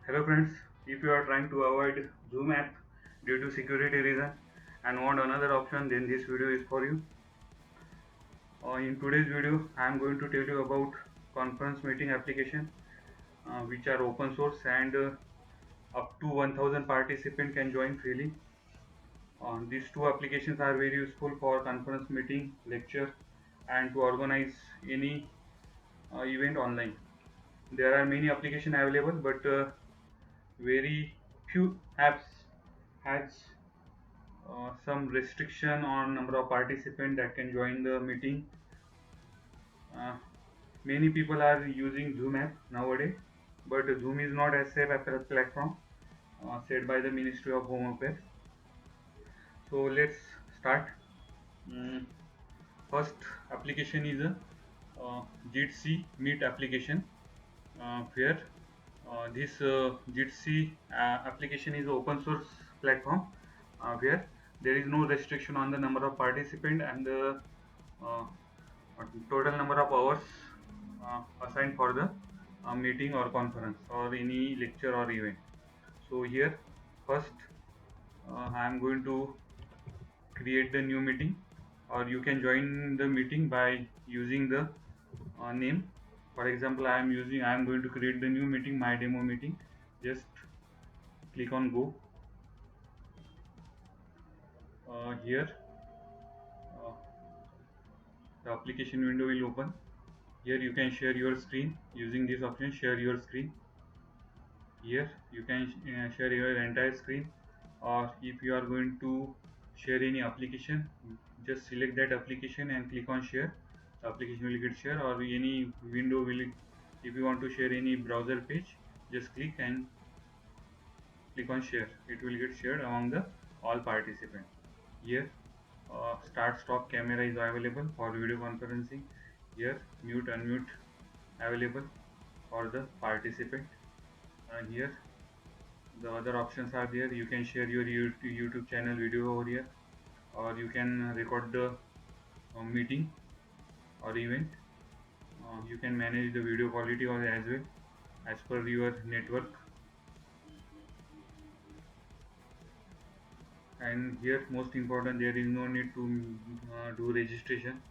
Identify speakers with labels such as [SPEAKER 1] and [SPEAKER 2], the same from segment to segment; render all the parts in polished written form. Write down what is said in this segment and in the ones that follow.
[SPEAKER 1] Hello friends, if you are trying to avoid Zoom app due to security reason and want another option, then this video is for you. In today's video, I am going to tell you about conference meeting application which are open source and up to 1000 participants can join freely. These two applications are very useful for conference meeting, lecture and to organize any event online. There are many applications available but very few apps has some restriction on number of participants that can join the meeting. Uh, Many people are using Zoom app nowadays, but Zoom is not as safe as a platform said by the Ministry of Home Affairs. So let's start. Mm, First application is a Jitsi Meet application. Where this Jitsi application is open source platform where there is no restriction on the number of participants and the uh, total number of hours assigned for the meeting or conference or any lecture or event. So here first I am going to create the new meeting, or you can join the meeting by using the name. For example, I am going to create the new meeting, my demo meeting. Just click on go. Here uh, the application window will open. Here you can share your screen using this option, share your screen. Here you can share your entire screen, or if you are going to share any application, just select that application and click on share. The application will get share, or any window will, if you want to share any browser page, just click and click on share. It will get shared among the all participants. Here start stop camera is available for video conferencing. Here mute unmute available for the participant. Here the other options are there. You can share your YouTube channel video over here, or you can record the meeting or event. You can manage the video quality or as well as per your network. And here most important, there is no need to do registration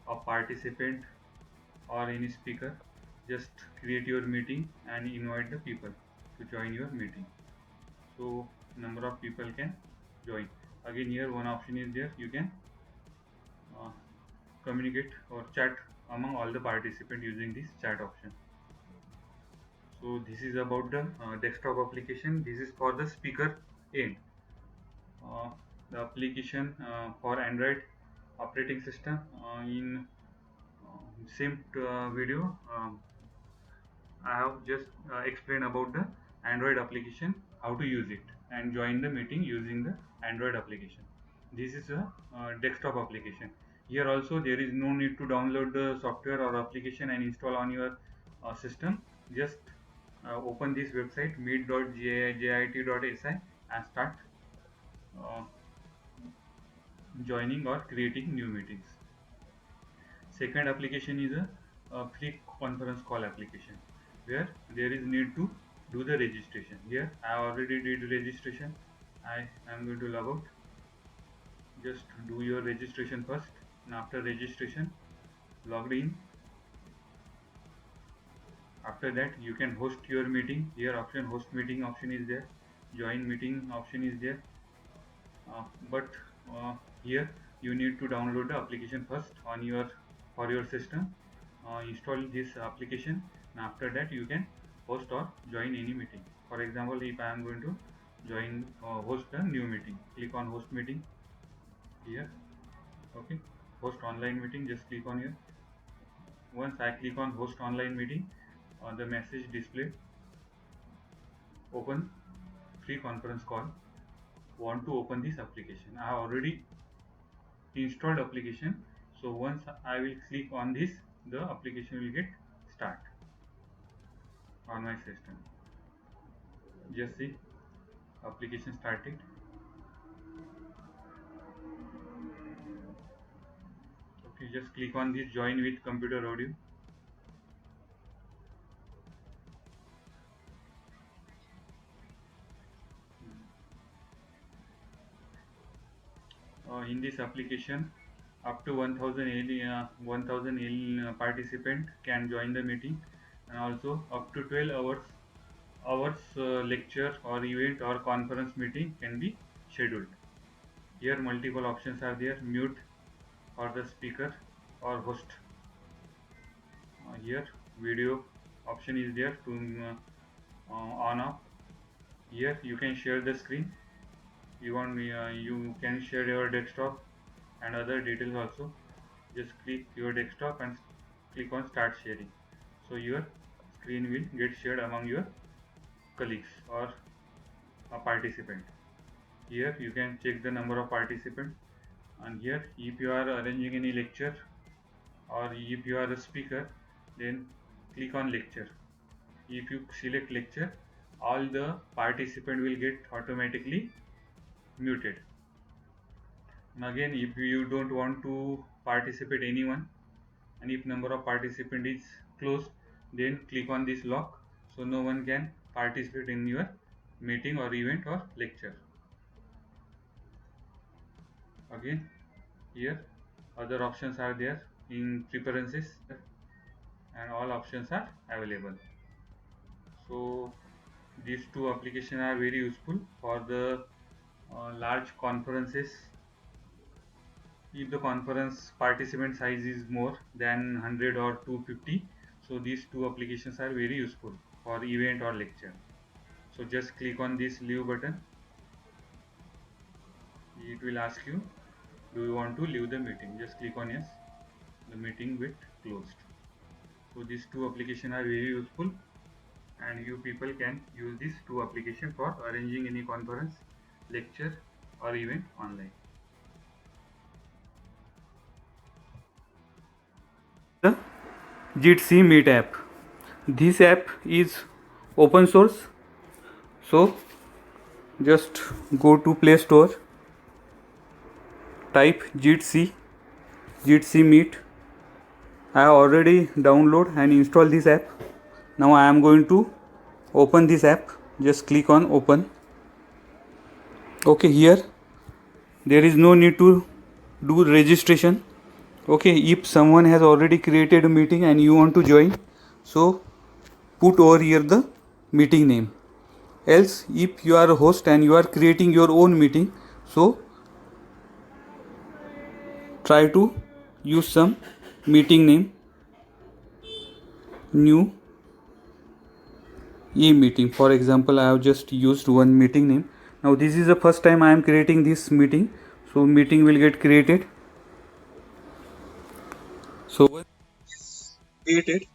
[SPEAKER 1] of participant or any speaker. Just create your meeting and invite the people to join your meeting. So number of people can join. Again here one option is there. You can uh, communicate or chat among all the participants using this chat option. So this is about the desktop application. This is for the speaker end. Uh, the application for Android operating system in same video. I have just explained about the Android application, how to use it and join the meeting using the Android application. This is a desktop application. Here also there is no need to download the software or application and install on your system. Just open this website meet.jit.si and start uh, joining or creating new meetings. Second application is a free conference call application where there is need to do the registration. Here I already did registration. I am going to log out. Just do your registration first, and after registration, logged in. After that, you can host your meeting. Here option host meeting option is there. Join meeting option is there. But here you need to download the application first on your for your system. Install this application, and after that you can host or join any meeting. For example, if I am going to join host a new meeting, click on host meeting here. Okay, host online meeting. Just click on here. Once I click on host online meeting, the message displayed, open free conference call. Want to open this application? I have already installed application. So once I will click on this, the application will get start on my system. Just see, application started. Okay, just click on this join with computer audio. In this application, up to 1000 participant can join the meeting, and also up to 12 hours lecture or event or conference meeting can be scheduled. Here multiple options are there: mute for the speaker or host. Here video option is there to on off. Here you can share the screen. You can share your desktop and other details also. Just click your desktop and click on start sharing, so your screen will get shared among your colleagues or a participant. Here you can check the number of participants, and here if you are arranging any lecture or if you are a speaker, then click on lecture. If you select lecture, all the participant will get automatically muted. And again, if you don't want to participate anyone, and if number of participant is closed, then click on this lock, so no one can participate in your meeting or event or lecture. Again, here other options are there in preferences, and all options are available. So these two applications are very useful for the large conferences. If the conference participant size is more than 100 or 250, so these two applications are very useful for event or lecture. So just click on this leave button. It will ask you, do you want to leave the meeting? Just click on yes. The meeting will closed. So these two applications are very useful, and you people can use these two applications for arranging any conference, lecture or event online. The Jitsi Meet app. This app is open source, so just go to Play Store, type Jitsi Meet. I already download and install this app. Now I am going to open this app. Just click on open. Okay, here there is no need to do registration. Okay, if someone has already created a meeting and you want to join, so put over here the meeting name. Else, if you are a host and you are creating your own meeting, so try to use some meeting name, new e-meeting. For example, I have just used one meeting name. Now this is the first time I am creating this meeting, so meeting will get created. So once created,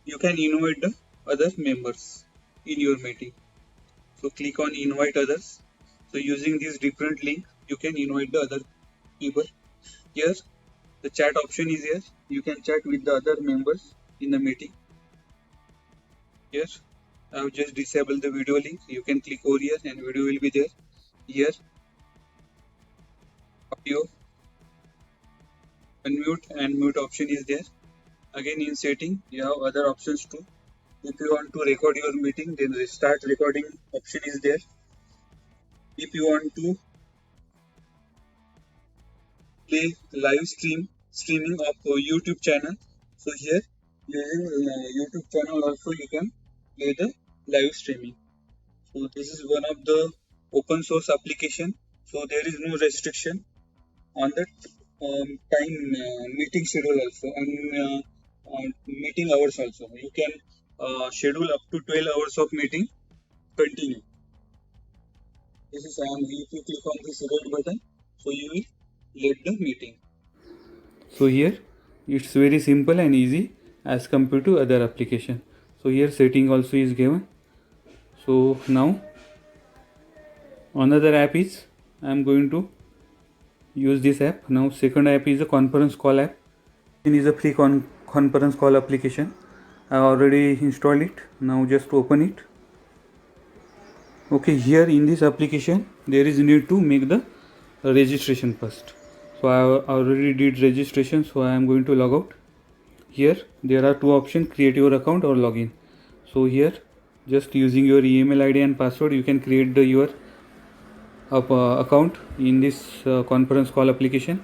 [SPEAKER 1] you can invite the other members in your meeting. So click on invite others. So using this different link, you can invite the other people. Here the chat option is here. You can chat with the other members in the meeting. Here I have just disabled the video link. You can click over here and video will be there. Here audio, unmute and mute option is there. Again in setting you have other options too. If you want to record your meeting, then restart recording option is there. If you want to play live streaming of YouTube channel, so here using YouTube channel also you can play the live streaming. So this is one of the open source application, so there is no restriction on the time meeting schedule also, and meeting hours also. You can schedule up to 12 hours of meeting continue. This is, and if you click on this red button, so you will lead the meeting. So here it's very simple and easy as compared to other application. So here setting also is given. So now another app is, I am going to use this app. Now second app is a conference call app. It is a free conference call application. I already installed it. Now just open it. Okay, here in this application there is need to make the registration first. So I already did registration, so I am going to log out. Here there are two options: create your account or login. So here just using your email ID and password you can create your account in this conference call application.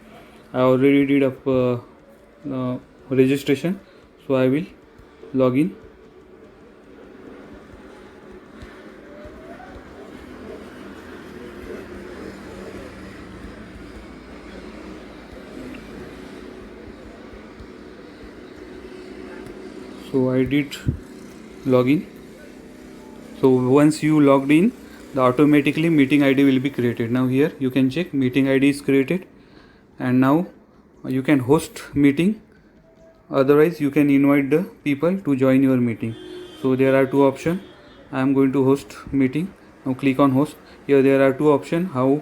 [SPEAKER 1] I already did up registration, so I will log in. So I did login. So once you logged in, the automatically meeting ID will be created. Now here you can check meeting ID is created, and now you can host meeting. Otherwise you can invite the people to join your meeting. So there are two options. I am going to host meeting. Now click on host. Here there are two options. How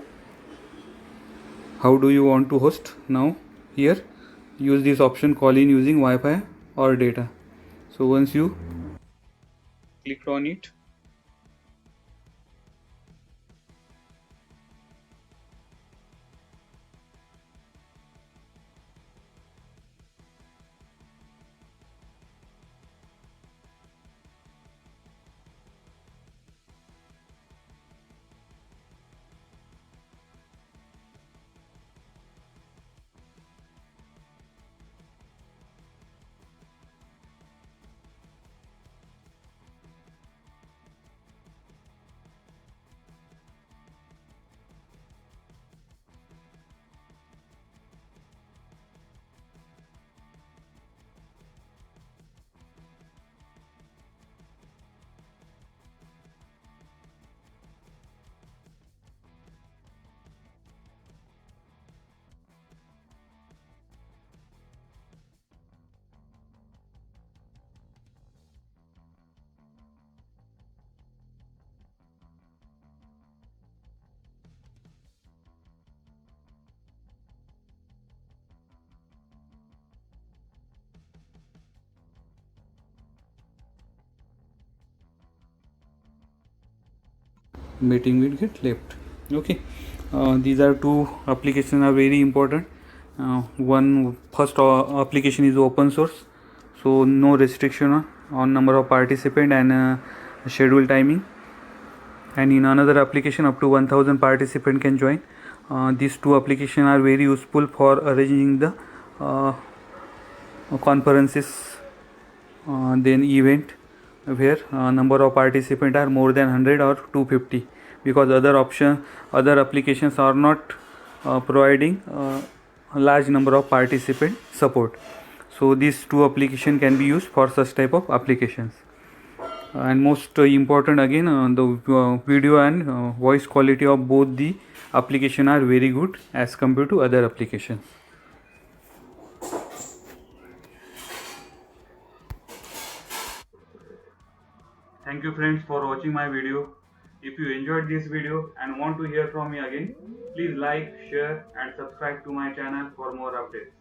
[SPEAKER 1] do you want to host? Now here use this option, call in using Wi-Fi or data. So once you click on it, meeting will get left. Okay, these are two applications are very important. One first application is open source, so no restriction on number of participant and schedule timing. And in another application up to 1000 participant can join. These two applications are very useful for arranging the conferences, then event where number of participants are more than 100 or 250, because other applications are not providing a large number of participant support. So these two applications can be used for such type of applications. And most important again, the video and voice quality of both the application are very good as compared to other applications. Thank you friends for watching my video. If you enjoyed this video and want to hear from me again, please like, share and subscribe to my channel for more updates.